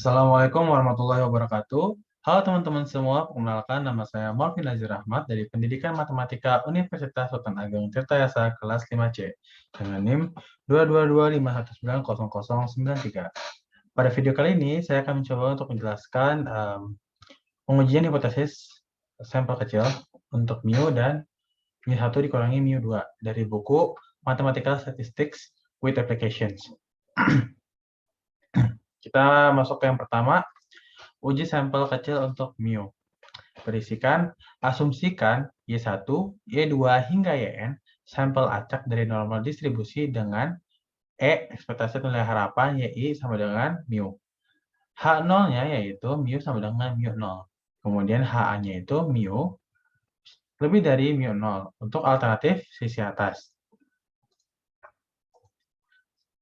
Assalamualaikum warahmatullahi wabarakatuh. Halo teman-teman semua, perkenalkan nama saya Morfin Nazir Ahmad dari Pendidikan Matematika Universitas Sultan Ageng Tirtayasa kelas 5C dengan NIM 22251900093. Pada video kali ini, saya akan mencoba untuk menjelaskan pengujian hipotesis sampel kecil untuk mu dan mu1 dikurangi mu2 dari buku Mathematical Statistics with Applications. Kita masuk ke yang pertama, uji sampel kecil untuk mu. Berisikan, asumsikan Y1, Y2 hingga Yn sampel acak dari normal distribusi dengan E ekspektasi nilai harapan YI sama dengan mu. H0-nya yaitu mu sama dengan mu0. Kemudian HA-nya itu mu lebih dari mu0 untuk alternatif sisi atas.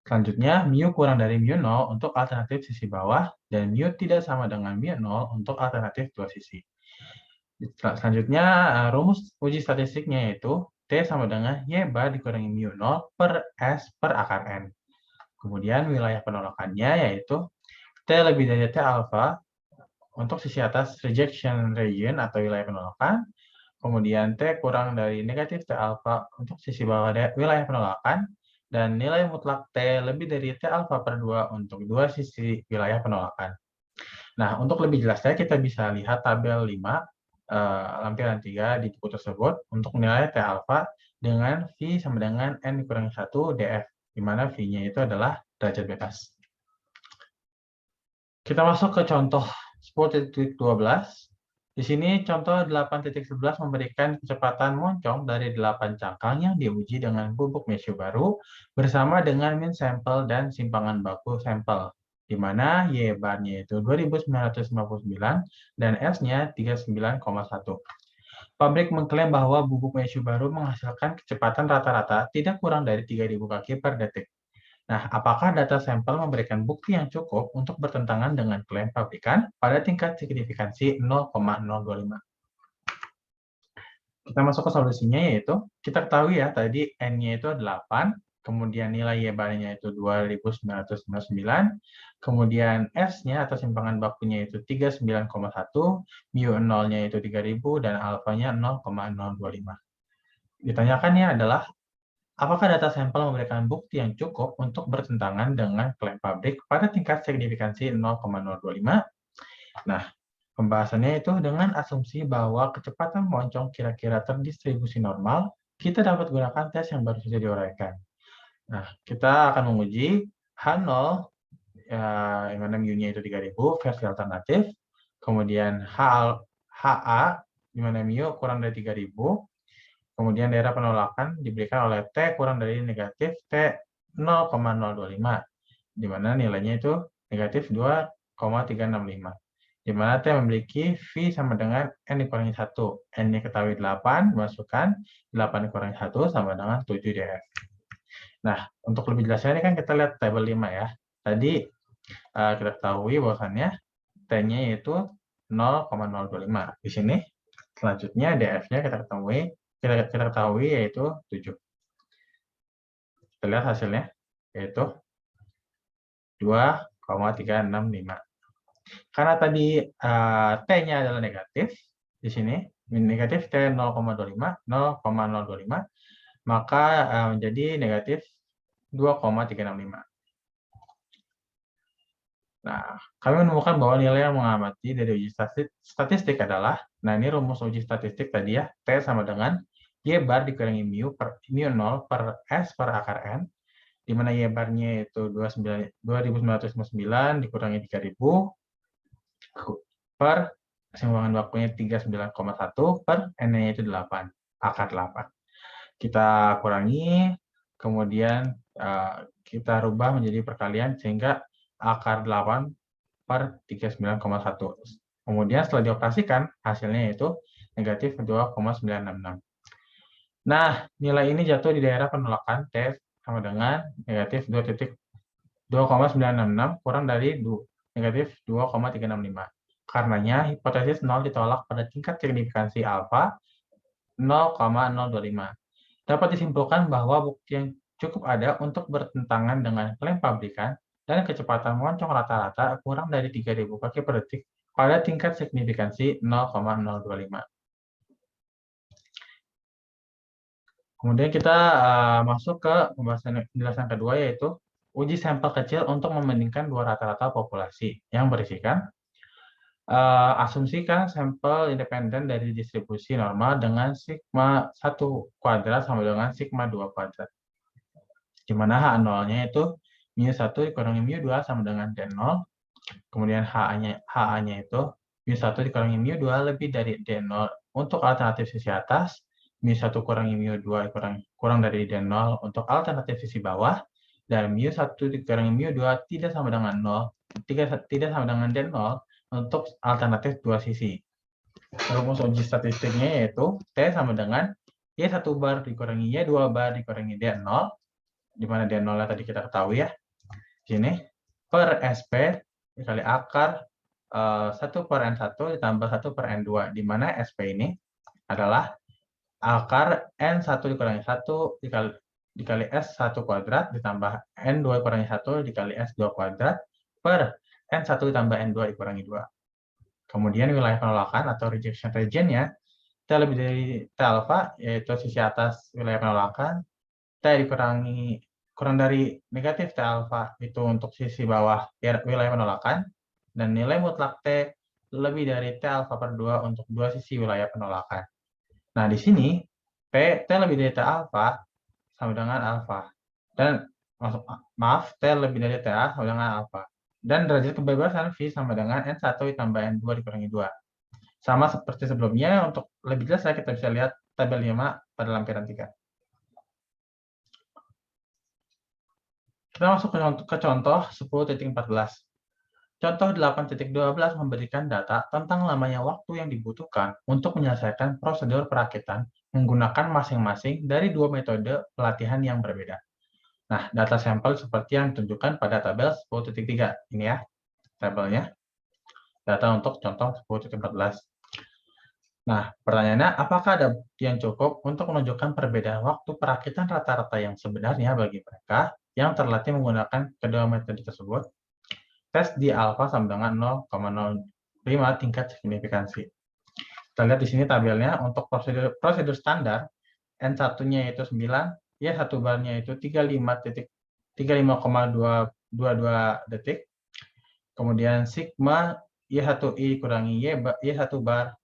Selanjutnya, mu kurang dari mu0 untuk alternatif sisi bawah, dan mu tidak sama dengan mu0 untuk alternatif dua sisi. Selanjutnya, rumus uji statistiknya yaitu T sama dengan Y bar dikurangi mu0 per S per akar N. Kemudian wilayah penolakannya yaitu T lebih dari T alpha untuk sisi atas rejection region atau wilayah penolakan. Kemudian T kurang dari negatif T alpha untuk sisi bawah wilayah penolakan. Dan nilai mutlak T lebih dari T alpha per 2 untuk dua sisi wilayah penolakan. Nah, untuk lebih jelasnya kita bisa lihat tabel 5, lampiran 3 di buku tersebut untuk nilai T alpha dengan V sama dengan N dikurangi 1 df, di mana V-nya itu adalah derajat bebas. Kita masuk ke contoh 10.12. Di sini contoh 8.11 memberikan kecepatan moncong dari 8 cangkang yang diuji dengan bubuk Mathew baru bersama dengan min sampel dan simpangan baku sampel, di mana Y bar-nya itu 2959 dan S-nya 39,1. Pabrik mengklaim bahwa bubuk Mathew baru menghasilkan kecepatan rata-rata tidak kurang dari 3.000 kaki per detik. Nah, apakah data sampel memberikan bukti yang cukup untuk bertentangan dengan klaim pabrikan pada tingkat signifikansi 0,025? Kita masuk ke solusinya, yaitu kita ketahui ya, tadi N-nya itu 8, kemudian nilai Y bar-nya itu 2999, kemudian S-nya atau simpangan bakunya itu 39,1, mu 0-nya itu 3000, dan alfanya 0,025. Ditanyakannya adalah, apakah data sampel memberikan bukti yang cukup untuk bertentangan dengan klaim pabrik pada tingkat signifikansi 0,025? Nah, pembahasannya itu dengan asumsi bahwa kecepatan moncong kira-kira terdistribusi normal, kita dapat gunakan tes yang baru saja diuraikan. Nah, kita akan menguji H0, yang mana mu-nya itu 3000, versi alternatif. Kemudian HA, di mana mu kurang dari 3000. Kemudian daerah penolakan diberikan oleh T kurang dari negatif T 0,025, di mana nilainya itu negatif 2,365. Di mana T memiliki V sama dengan N dikurangi 1. N-nya ketahui 8, masukkan 8 dikurangi 1 sama dengan 7 df. Nah, untuk lebih jelasnya ini kan kita lihat tabel 5 ya. Tadi kita ketahui bahwasannya T-nya yaitu 0,025. Di sini selanjutnya df-nya kita ketahui yaitu 7. Kita lihat hasilnya yaitu 2,365. Karena tadi T-nya adalah negatif, di sini negatif T 0,025, maka menjadi negatif 2,365. Nah, kami menemukan bahwa nilai yang mengamati dari uji statistik adalah, nah ini rumus uji statistik tadi ya, T sama dengan Y bar dikurangi mu 0 per S per akar N, di mana Y bar-nya itu 2999 dikurangi 3000 per simpangan bakunya 39,1 per N-nya itu 8, akar 8. Kita kurangi, kemudian kita rubah menjadi perkalian sehingga akar 8 per 39,1. Kemudian setelah dioperasikan, hasilnya yaitu negatif 2,966. Nah, nilai ini jatuh di daerah penolakan T sama dengan negatif 2,966 kurang dari negatif 2,365. Karenanya, hipotesis 0 ditolak pada tingkat signifikansi alfa 0,025. Dapat disimpulkan bahwa bukti yang cukup ada untuk bertentangan dengan klaim pabrikan dan kecepatan moncong rata-rata kurang dari 3.000 kaki per detik pada tingkat signifikansi 0,025. Kemudian kita masuk ke penjelasan kedua, yaitu uji sampel kecil untuk membandingkan dua rata-rata populasi yang berisikan asumsikan sampel independen dari distribusi normal dengan sigma 1 kuadrat sama dengan sigma 2 kuadrat. Di mana H0-nya itu mu1 dikurangi mu2 sama dengan D0. Kemudian HA-nya itu mu1 dikurangi mu2 lebih dari D0 untuk alternatif sisi atas, mu1 kurangi mu2 kurang dari D0 untuk alternatif sisi bawah, dan mu1 dikurangi mu2 tidak sama dengan 0, tidak sama dengan D0 untuk alternatif dua sisi. Rumus uji statistiknya yaitu T sama dengan Y1 bar dikurangi Y2 bar dikurangi D0, di mana D0 tadi kita ketahui ya, sini, per SP dikali akar 1 per N1 ditambah 1 per N2, di mana SP ini adalah akar N1 dikurangi 1 dikali S1 kuadrat ditambah N2 dikurangi 1 dikali S2 kuadrat per N1 ditambah N2 dikurangi 2. Kemudian wilayah penolakan atau rejection region-nya, T lebih dari T alpha, yaitu sisi atas wilayah penolakan, T dikurangi kurang dari negatif T alpha, itu untuk sisi bawah wilayah penolakan, dan nilai mutlak T lebih dari T alpha per 2 untuk dua sisi wilayah penolakan. Nah, di sini, T lebih dari T alpha sama dengan alpha. Dan, T lebih dari TA sama dengan alpha. Dan derajat kebebasan V sama dengan N1 ditambah N2 dikurangi 2. Sama seperti sebelumnya, untuk lebih jelas kita bisa lihat tabel 5 pada lampiran 3. Kita masuk ke contoh 10.14. Contoh 8.12 memberikan data tentang lamanya waktu yang dibutuhkan untuk menyelesaikan prosedur perakitan menggunakan masing-masing dari dua metode pelatihan yang berbeda. Nah, data sampel seperti yang ditunjukkan pada tabel 10.3. Ini ya, tabelnya. Data untuk contoh 10.14. Nah, pertanyaannya, apakah ada bukti yang cukup untuk menunjukkan perbedaan waktu perakitan rata-rata yang sebenarnya bagi mereka yang terlatih menggunakan kedua metode tersebut? Tes di alfa sama dengan 0,05 tingkat signifikansi. Kita lihat di sini tabelnya untuk prosedur standar, N1-nya itu 9, Y1 barnya itu 35,222 detik. Kemudian sigma Y1I kurangi Y1 bar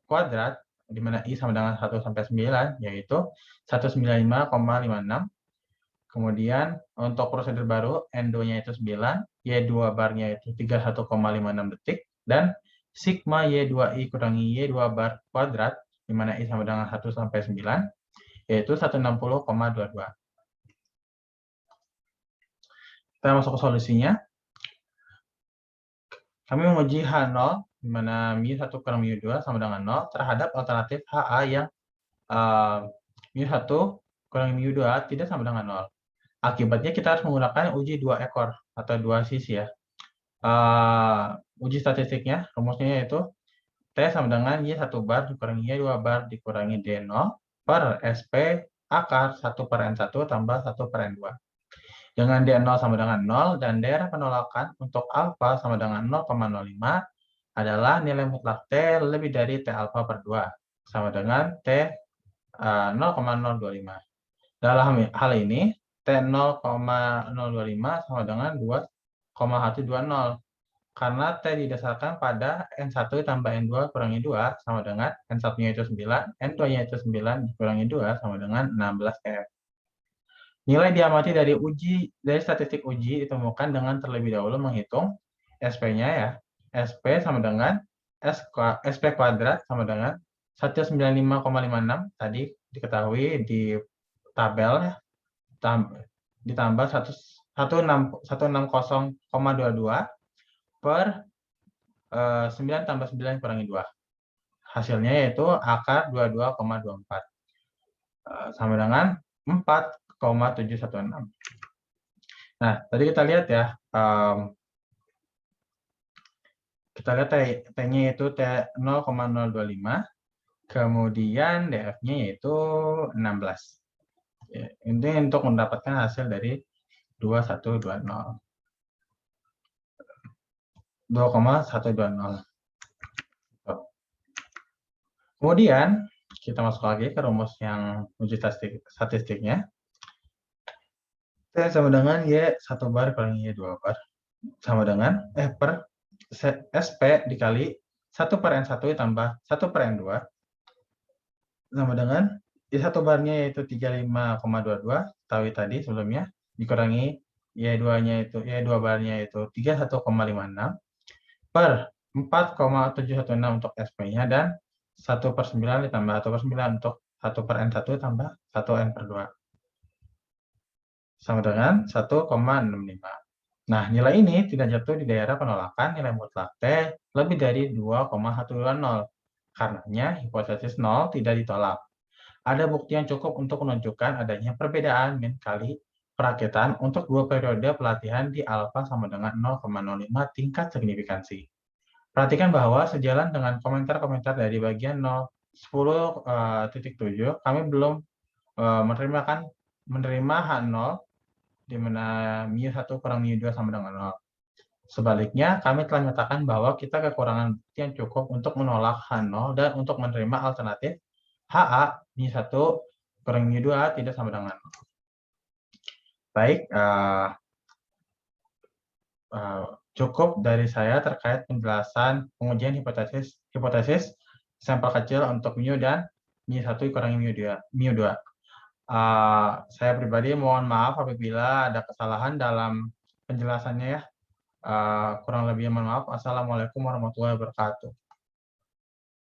kuadrat, di mana I sama dengan 1 sampai 9, yaitu 195,56. Kemudian untuk prosedur baru, N2-nya itu 9, Y2 barnya itu 31,56 detik, dan sigma Y2I kurangi Y2 bar kuadrat, di mana I sama dengan 1 sampai 9, yaitu 160,22. Kita masuk ke solusinya. Kami menguji H0, di mana mu1 kurang mu2 sama dengan 0, terhadap alternatif HA yang mu1 kurang mu2 tidak sama dengan 0. Akibatnya kita harus menggunakan uji dua ekor atau dua sisi ya. Uji statistiknya, rumusnya yaitu T sama dengan Y1 bar dikurangi Y2 bar dikurangi D0 per SP akar 1 per N1 tambah 1 per N2. Dengan D0 sama dengan 0 dan daerah penolakan untuk alfa sama dengan 0,05 adalah nilai mutlak T lebih dari T alfa per 2 sama dengan T 0,025. Dalam hal ini, T 0,025 sama dengan 2,120 karena T didasarkan pada N1 tambah N2 kurangi 2 sama dengan N1-nya itu 9, N2-nya itu 9 dikurangi 2 sama dengan 16F. Nilai diamati dari statistik uji ditemukan dengan terlebih dahulu menghitung SP-nya ya. SP sama dengan SP kuadrat sama dengan 195,56 tadi diketahui di tabel ya. Ditambah 160,22 per 9 tambah 9 kurangi 2. Hasilnya yaitu akar 22,24 sama dengan 4,716. Nah, tadi kita lihat ya, kita lihat T-nya yaitu T 0,025, kemudian DF-nya yaitu 16. Ini untuk mendapatkan hasil dari 2120. 2,120. Kemudian kita masuk lagi ke rumus yang uji statistiknya. T sama dengan Y 1 bar kurangi Y 2 bar. Sama dengan per SP dikali 1 per N1 tambah 1 per N2 sama dengan Y1 barnya yaitu 35,22 tahu tadi sebelumnya dikurangi Y2-nya itu Y2 barnya itu 31,56 per 4,716 untuk SP-nya dan 1 per 9 ditambah 1 per 9 untuk 1 per N1 tambah 1 N per 2 sama dengan 1,65. Nah, nilai ini tidak jatuh di daerah penolakan nilai mutlak T lebih dari 2,120. Karenanya, hipotesis 0 tidak ditolak. Ada bukti yang cukup untuk menunjukkan adanya perbedaan min kali perakitan untuk dua periode pelatihan di alfa sama dengan 0,05 tingkat signifikansi. Perhatikan bahwa sejalan dengan komentar-komentar dari bagian 10.7, kami belum menerima H0 di mana mu1 kurang mu2 sama dengan 0. Sebaliknya, kami telah menyatakan bahwa kita kekurangan bukti yang cukup untuk menolak H0 dan untuk menerima alternatif HA mu1 kurang mu2 tidak sama dengan 0. Baik, cukup dari saya terkait penjelasan pengujian hipotesis sampel kecil untuk mu dan mu1 kurangi mu2. Saya pribadi mohon maaf apabila ada kesalahan dalam penjelasannya ya. Kurang lebihnya mohon maaf. Assalamualaikum warahmatullahi wabarakatuh.